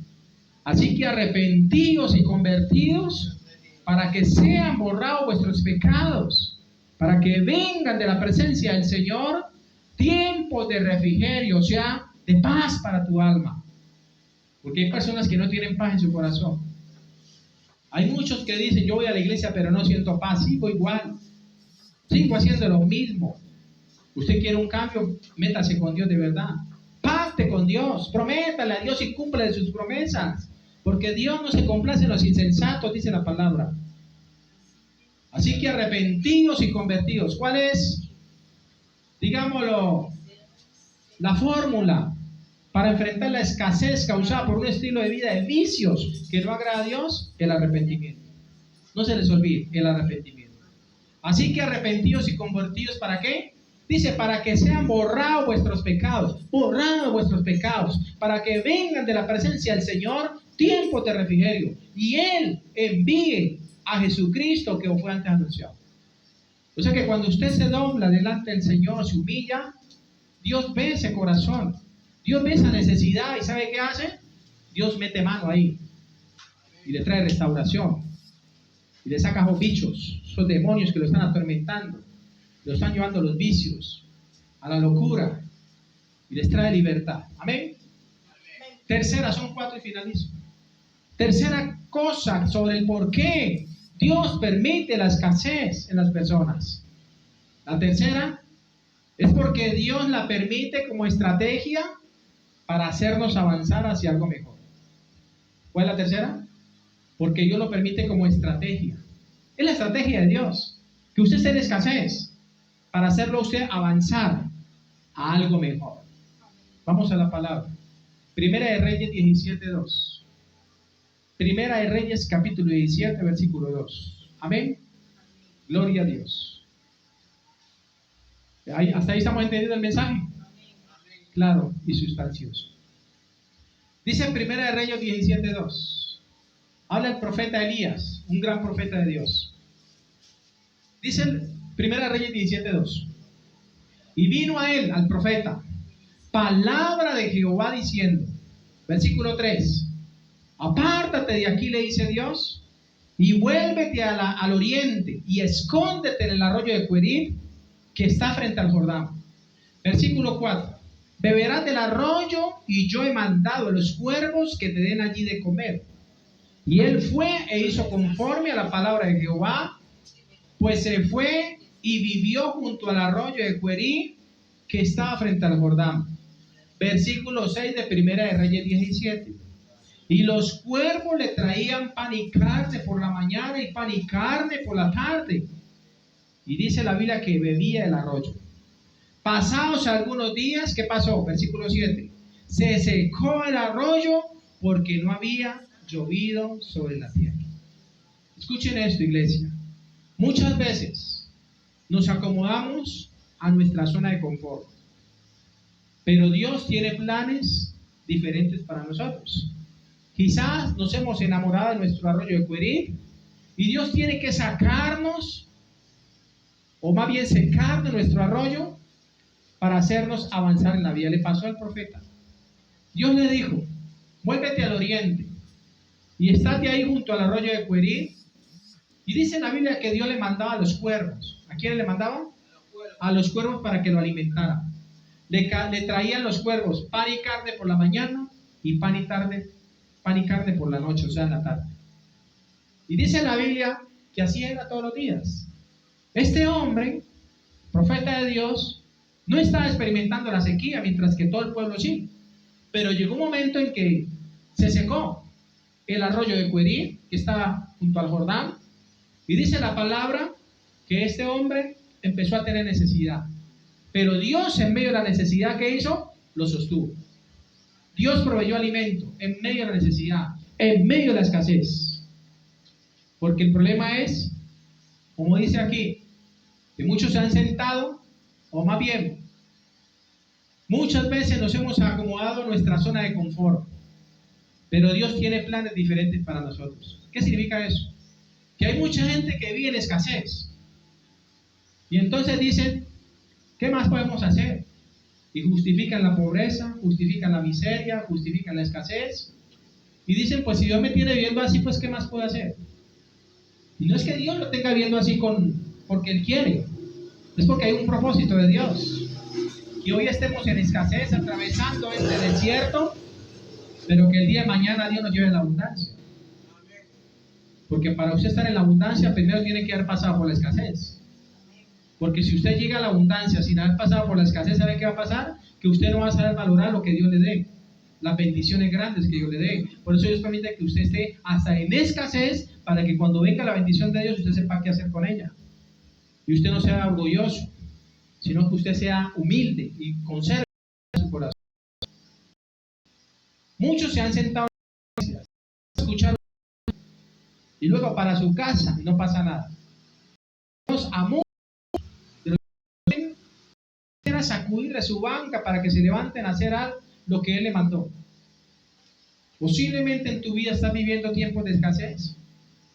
así que arrepentíos y convertidos para que sean borrados vuestros pecados, para que vengan de la presencia del Señor tiempos de refrigerio, o sea, de paz para tu alma. Porque hay personas que no tienen paz en su corazón. Hay muchos que dicen, yo voy a la iglesia pero no siento paz, sigo igual, sigo haciendo lo mismo. Usted quiere un cambio, métase con Dios de verdad. Pacte con Dios, prométale a Dios y cúmplale sus promesas. Porque Dios no se complace en los insensatos, dice la palabra. Así que arrepentidos y convertidos. ¿Cuál es, digámoslo, la fórmula para enfrentar la escasez causada por un estilo de vida de vicios que no agrada a Dios? El arrepentimiento. No se les olvide, el arrepentimiento. Así que arrepentidos y convertidos, ¿para qué? Dice, para que sean borrados vuestros pecados, para que vengan de la presencia del Señor tiempos de refrigerio, y Él envíe a Jesucristo que fue antes anunciado. O sea que cuando usted se dobla delante del Señor, se humilla, Dios ve ese corazón, Dios ve esa necesidad, y ¿sabe qué hace? Dios mete mano ahí, y le trae restauración, y le saca a esos bichos, esos demonios que lo están atormentando, lo están llevando a los vicios, a la locura, y les trae libertad. Amén. Tercera, son 4 y finalizo. Tercera cosa sobre el por qué Dios permite la escasez en las personas. La tercera es porque Dios la permite como estrategia para hacernos avanzar hacia algo mejor. ¿Cuál es la tercera? Porque Dios lo permite como estrategia. Es la estrategia de Dios, que usted esté en escasez, para hacerlo usted avanzar a algo mejor. Vamos a la palabra. Primera de Reyes 17:2. Primera de Reyes capítulo 17, versículo 2. Amén. Gloria a Dios. ¿Hasta ahí estamos entendiendo el mensaje? Claro y sustancioso. Dice en Primera de Reyes 17:2. Habla el profeta Elías, un gran profeta de Dios. Dice Primera de Reyes 17:2. Y vino a él, al profeta, palabra de Jehová diciendo, versículo 3, apártate de aquí, le dice Dios, y vuélvete al oriente y escóndete en el arroyo de Querit, que está frente al Jordán. Versículo 4, beberás del arroyo y yo he mandado a los cuervos que te den allí de comer. Y él fue e hizo conforme a la palabra de Jehová, pues se fue y vivió junto al arroyo de Querit, que estaba frente al Jordán. Versículo 6 de Primera de Reyes 17. Y los cuervos le traían pan y carne por la mañana y pan y carne por la tarde. Y dice la Biblia que bebía el arroyo. Pasados algunos días, ¿qué pasó? Versículo 7. Se secó el arroyo porque no había llovido sobre la tierra. Escuchen esto, iglesia. Muchas veces nos acomodamos a nuestra zona de confort, pero Dios tiene planes diferentes para nosotros. Quizás nos hemos enamorado de nuestro arroyo de Querit y Dios tiene que sacarnos, o más bien secar de nuestro arroyo para hacernos avanzar en la vida. Le pasó al profeta. Dios le dijo, vuélvete al oriente y estate ahí junto al arroyo de Querit. Y dice en la Biblia que Dios le mandaba a los cuervos. ¿A quién le mandaba? A los cuervos para que lo alimentaran. Le traían los cuervos pan y carne por la mañana y pan y carne por la noche, o sea, en la tarde. Y dice la Biblia que así era todos los días. Este hombre, profeta de Dios, no estaba experimentando la sequía, mientras que todo el pueblo sí. Pero llegó un momento en que se secó el arroyo de Querit, que estaba junto al Jordán, y dice la palabra que este hombre empezó a tener necesidad. Pero Dios, en medio de la necesidad que hizo, lo sostuvo. Dios proveyó alimento en medio de la necesidad, en medio de la escasez. Porque el problema es, como dice aquí, que muchos se han sentado, o más bien, muchas veces nos hemos acomodado en nuestra zona de confort. Pero Dios tiene planes diferentes para nosotros. ¿Qué significa eso? Que hay mucha gente que vive en escasez. Y entonces dicen, ¿qué más podemos hacer? Y justifican la pobreza, justifican la miseria, justifican la escasez. Y dicen, pues si Dios me tiene viviendo así, pues ¿qué más puedo hacer? Y no es que Dios lo tenga viviendo así porque Él quiere. Es porque hay un propósito de Dios. Que hoy estemos en escasez, atravesando este desierto, pero que el día de mañana Dios nos lleve a la abundancia. Porque para usted estar en la abundancia, primero tiene que haber pasado por la escasez. Porque si usted llega a la abundancia sin haber pasado por la escasez, ¿sabe qué va a pasar? Que usted no va a saber valorar lo que Dios le dé, las bendiciones grandes que Dios le dé. Por eso Dios permite que usted esté hasta en escasez, para que cuando venga la bendición de Dios, usted sepa qué hacer con ella. Y usted no sea orgulloso, sino que usted sea humilde y conserve su corazón. Muchos se han sentado a escuchar y luego para su casa y no pasa nada. Dios amó a sacudir de su banca para que se levanten a hacer algo, lo que Él le mandó. Posiblemente en tu vida estás viviendo tiempos de escasez,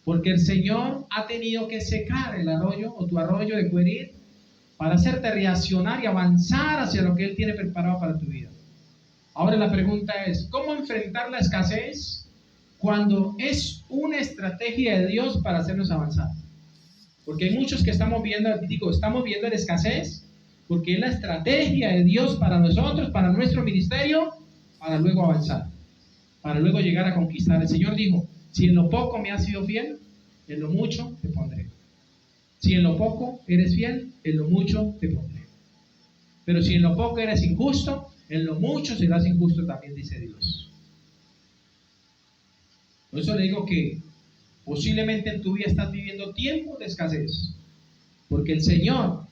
porque el Señor ha tenido que secar el arroyo o tu arroyo de Querit para hacerte reaccionar y avanzar hacia lo que Él tiene preparado para tu vida. Ahora la pregunta es, ¿cómo enfrentar la escasez cuando es una estrategia de Dios para hacernos avanzar? Porque hay muchos que estamos viendo la escasez porque es la estrategia de Dios para nosotros, para nuestro ministerio, para luego avanzar, para luego llegar a conquistar. El Señor dijo, si en lo poco me has sido fiel, en lo mucho te pondré. Si en lo poco eres fiel, en lo mucho te pondré. Pero si en lo poco eres injusto, en lo mucho serás injusto también, dice Dios. Por eso le digo que posiblemente en tu vida estás viviendo tiempos de escasez, porque el Señor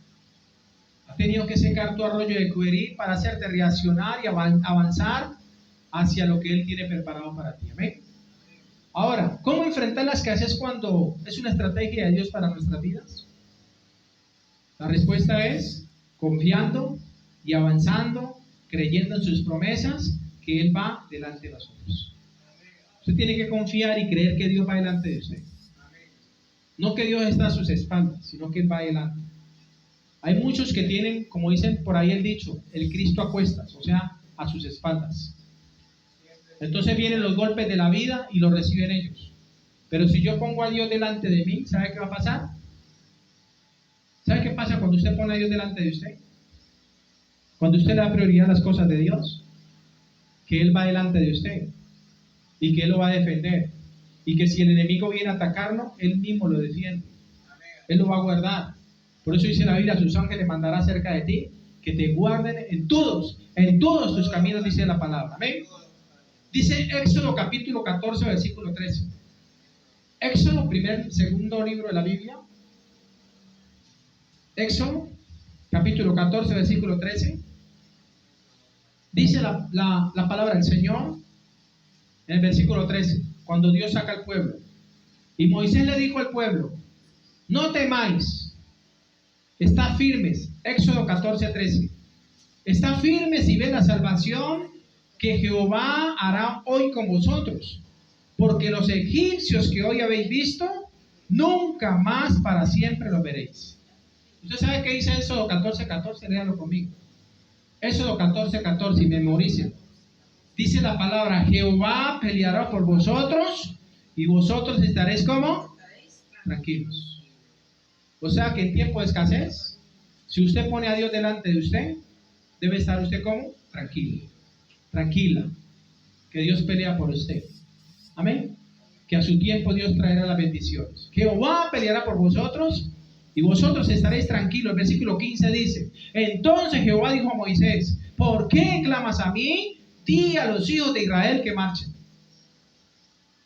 ha tenido que secar tu arroyo de Querit para hacerte reaccionar y avanzar hacia lo que Él tiene preparado para ti. Amén. Ahora, ¿cómo enfrentar la escasez cuando es una estrategia de Dios para nuestras vidas? La respuesta es confiando y avanzando, creyendo en sus promesas, que Él va delante de nosotros. Usted tiene que confiar y creer que Dios va delante de usted. No que Dios está a sus espaldas, sino que Él va delante. Hay muchos que tienen, como dicen por ahí el dicho, el Cristo a cuestas, o sea, a sus espaldas. Entonces vienen los golpes de la vida y los reciben ellos. Pero si yo pongo a Dios delante de mí, ¿sabe qué va a pasar? ¿Sabe qué pasa cuando usted pone a Dios delante de usted? Cuando usted le da prioridad a las cosas de Dios, que Él va delante de usted y que Él lo va a defender. Y que si el enemigo viene a atacarlo, Él mismo lo defiende. Él lo va a guardar. Por eso dice la Biblia, sus ángeles mandará cerca de ti, que te guarden en todos tus caminos, dice la palabra. Amén. Dice Éxodo capítulo 14, versículo 13. Éxodo, segundo libro de la Biblia. Éxodo, capítulo 14, versículo 13. Dice la palabra del Señor en el versículo 13, cuando Dios saca al pueblo. Y Moisés le dijo al pueblo, no temáis, está firmes. Éxodo 14, 13. Está firmes y ve la salvación que Jehová hará hoy con vosotros, porque los egipcios que hoy habéis visto, nunca más para siempre los veréis. ¿Usted sabe qué dice Éxodo 14, 14? Léalo conmigo. Éxodo 14, 14, y memoricen. Dice la palabra, Jehová peleará por vosotros, y vosotros estaréis como tranquilos. O sea que en tiempo de escasez, si usted pone a Dios delante de usted, debe estar usted como tranquilo, tranquila, que Dios pelea por usted. Amén. Que a su tiempo Dios traerá las bendiciones. Jehová peleará por vosotros y vosotros estaréis tranquilos. El versículo 15 dice, entonces Jehová dijo a Moisés, ¿por qué clamas a mí? Di a los hijos de Israel que marchen.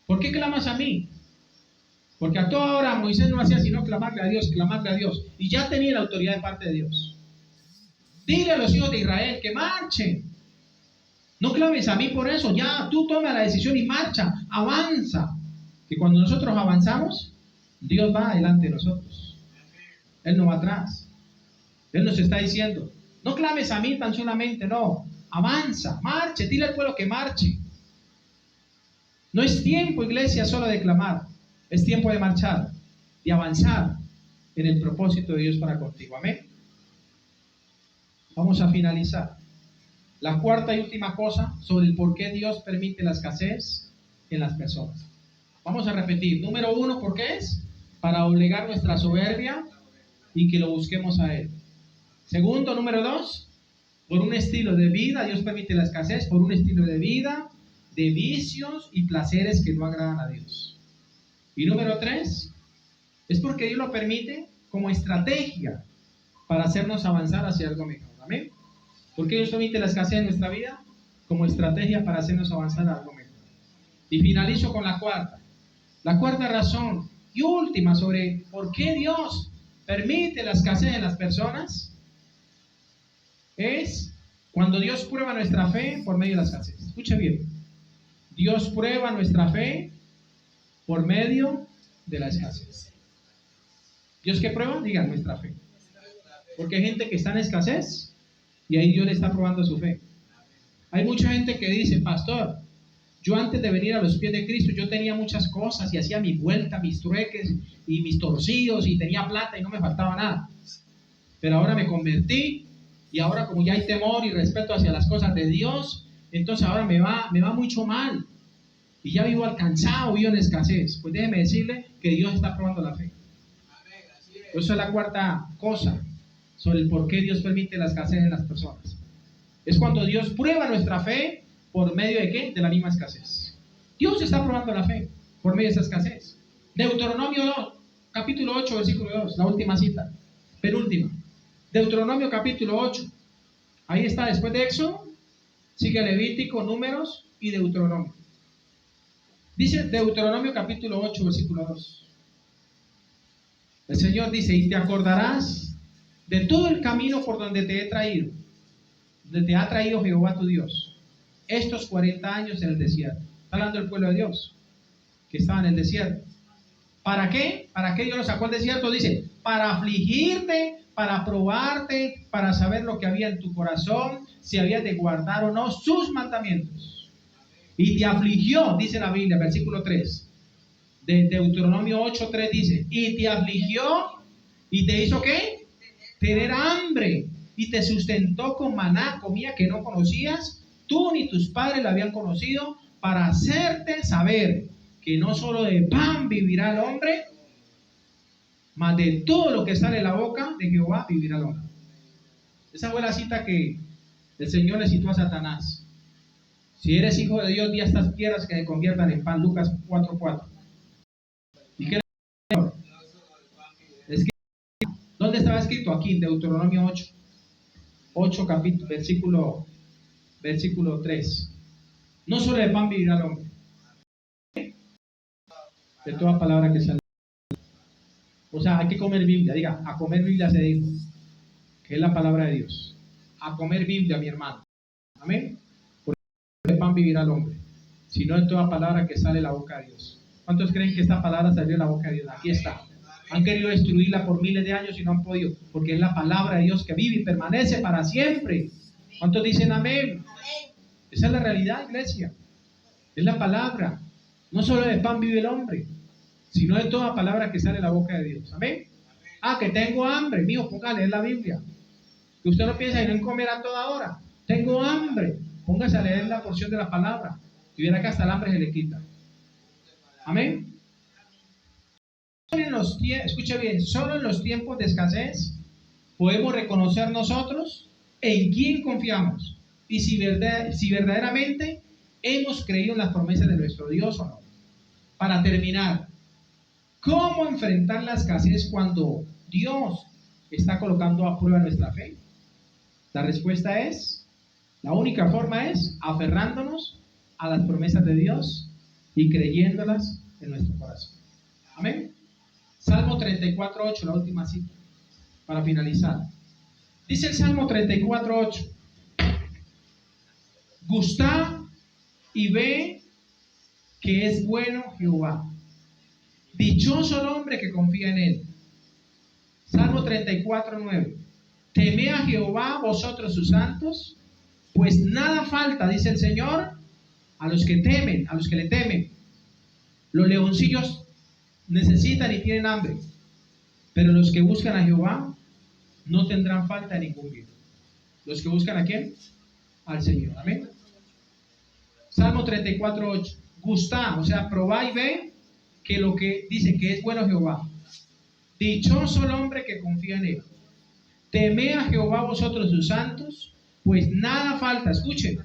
¿Por qué clamas a mí? Porque a toda hora Moisés no hacía sino clamarle a Dios, y ya tenía la autoridad de parte de Dios. Dile a los hijos de Israel que marchen. No clames a mí por eso, ya tú toma la decisión y marcha, avanza. Que cuando nosotros avanzamos, Dios va adelante de nosotros. Él no va atrás. Él nos está diciendo, no clames a mí tan solamente, no. Avanza, marche, dile al pueblo que marche. No es tiempo, iglesia, solo de clamar. Es tiempo de marchar, de avanzar en el propósito de Dios para contigo. Amén. Vamos a finalizar. La cuarta y última cosa sobre el por qué Dios permite la escasez en las personas. Vamos a repetir. Número 1, ¿por qué es? Para obligar nuestra soberbia y que lo busquemos a Él. Segundo, número 2, por un estilo de vida. Dios permite la escasez por un estilo de vida, de vicios y placeres que no agradan a Dios. Y número 3, es porque Dios lo permite como estrategia para hacernos avanzar hacia algo mejor. Amén. ¿Por qué Dios permite la escasez en nuestra vida? Como estrategia para hacernos avanzar a algo mejor. Y finalizo con la cuarta. La cuarta razón y última sobre por qué Dios permite la escasez en las personas es cuando Dios prueba nuestra fe por medio de la escasez. Escuche bien. Dios prueba nuestra fe por medio de la escasez. ¿Dios qué prueba? Digan, nuestra fe. Porque hay gente que está en escasez y ahí Dios le está probando su fe. Hay mucha gente que dice, pastor, yo antes de venir a los pies de Cristo, yo tenía muchas cosas y hacía mi vuelta, mis trueques y mis torcidos y tenía plata y no me faltaba nada. Pero ahora me convertí y ahora como ya hay temor y respeto hacia las cosas de Dios, entonces ahora me va mucho mal. Y ya vivo alcanzado, vivo en escasez. Pues déjeme decirle que Dios está probando la fe. Eso es la cuarta cosa sobre el por qué Dios permite la escasez en las personas. Es cuando Dios prueba nuestra fe por medio de ¿qué? De la misma escasez. Dios está probando la fe por medio de esa escasez. Deuteronomio 2, capítulo 8, versículo 2, la última cita, penúltima. Deuteronomio capítulo 8. Ahí está, después de Éxodo, sigue Levítico, Números y Deuteronomio. Dice Deuteronomio capítulo 8, versículo 2. El Señor dice, y te acordarás de todo el camino por donde te he traído, donde te ha traído Jehová tu Dios, estos 40 años en el desierto. Está hablando del pueblo de Dios, que estaba en el desierto. ¿Para qué? ¿Para qué Dios los sacó al desierto? Dice, para afligirte, para probarte, para saber lo que había en tu corazón, si habías de guardar o no sus mandamientos. Y te afligió, dice la Biblia, versículo 3. De Deuteronomio 8:3 dice, y te afligió, y te hizo ¿qué? tener hambre y te sustentó con maná, comida que no conocías, tú ni tus padres la habían conocido, para hacerte saber que no solo de pan vivirá el hombre, mas de todo lo que sale de la boca de Jehová vivirá el hombre. Esa fue la cita que el Señor le citó a Satanás. Si eres hijo de Dios, di a estas piedras que se conviertan en pan. Lucas 4:4. ¿Y qué le dijo el Señor? ¿Dónde estaba escrito? Aquí, en Deuteronomio 8 capítulo, versículo 3. No solo de pan vivirá el hombre, de toda palabra que sale. O sea, hay que comer Biblia. Diga, a comer Biblia se dijo, que es la palabra de Dios. A comer Biblia, mi hermano. Amén. Porque de pan vivirá el hombre, sino de toda palabra que sale de la boca de Dios. ¿Cuántos creen que esta palabra salió de la boca de Dios? Aquí está. Han querido destruirla por miles de años y no han podido, porque es la palabra de Dios que vive y permanece para siempre. ¿Cuántos dicen amén? Esa es la realidad, iglesia. Es la palabra. No solo de pan vive el hombre, sino de toda palabra que sale de la boca de Dios. Amén. Ah, que tengo hambre, mío, póngale a leer la Biblia. Que usted no piensa en no comer a toda hora. Tengo hambre, póngase a leer la porción de la palabra y verá que hasta el hambre se le quita. Amén. Escucha bien, solo en los tiempos de escasez podemos reconocer nosotros en quién confiamos y si verdaderamente hemos creído en las promesas de nuestro Dios o no. Para terminar, ¿cómo enfrentar la escasez cuando Dios está colocando a prueba nuestra fe? La respuesta es, la única forma es aferrándonos a las promesas de Dios y creyéndolas en nuestro corazón. Amén. Salmo 34:8, la última cita, para finalizar. Dice el Salmo 34:8: Gustad y ve que es bueno Jehová. Dichoso el hombre que confía en él. Salmo 34:9: Temed a Jehová vosotros sus santos, pues nada falta, dice el Señor, a los que temen, a los que le temen. Los leoncillos necesitan y tienen hambre, pero los que buscan a Jehová no tendrán falta de ningún bien. ¿Los que buscan a quién? Al Señor. Amén. Salmo 34:8: Gustad, o sea, probad y ve que lo que dice que es bueno Jehová. Dichoso el hombre que confía en él. Temed a Jehová vosotros sus santos, pues nada falta, escuchen,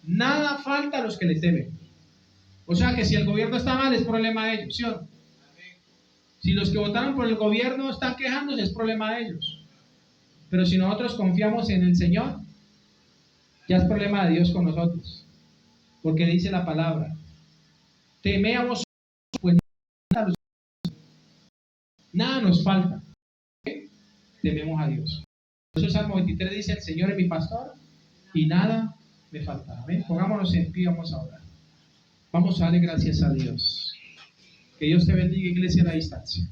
nada falta a los que le temen. O sea que si el gobierno está mal es problema de ellos, ¿sí o no? Si los que votaron por el gobierno están quejándose es problema de ellos. Pero si nosotros confiamos en el Señor, ya es problema de Dios con nosotros. Porque dice la palabra, temed a vosotros, pues nada nos falta. Tememos a Dios. Por eso Salmo 23 dice, el Señor es mi pastor y nada me falta. Amén. Pongámonos en pie, vamos a orar. Vamos a darle gracias a Dios. Que Dios te bendiga, iglesia, a la distancia.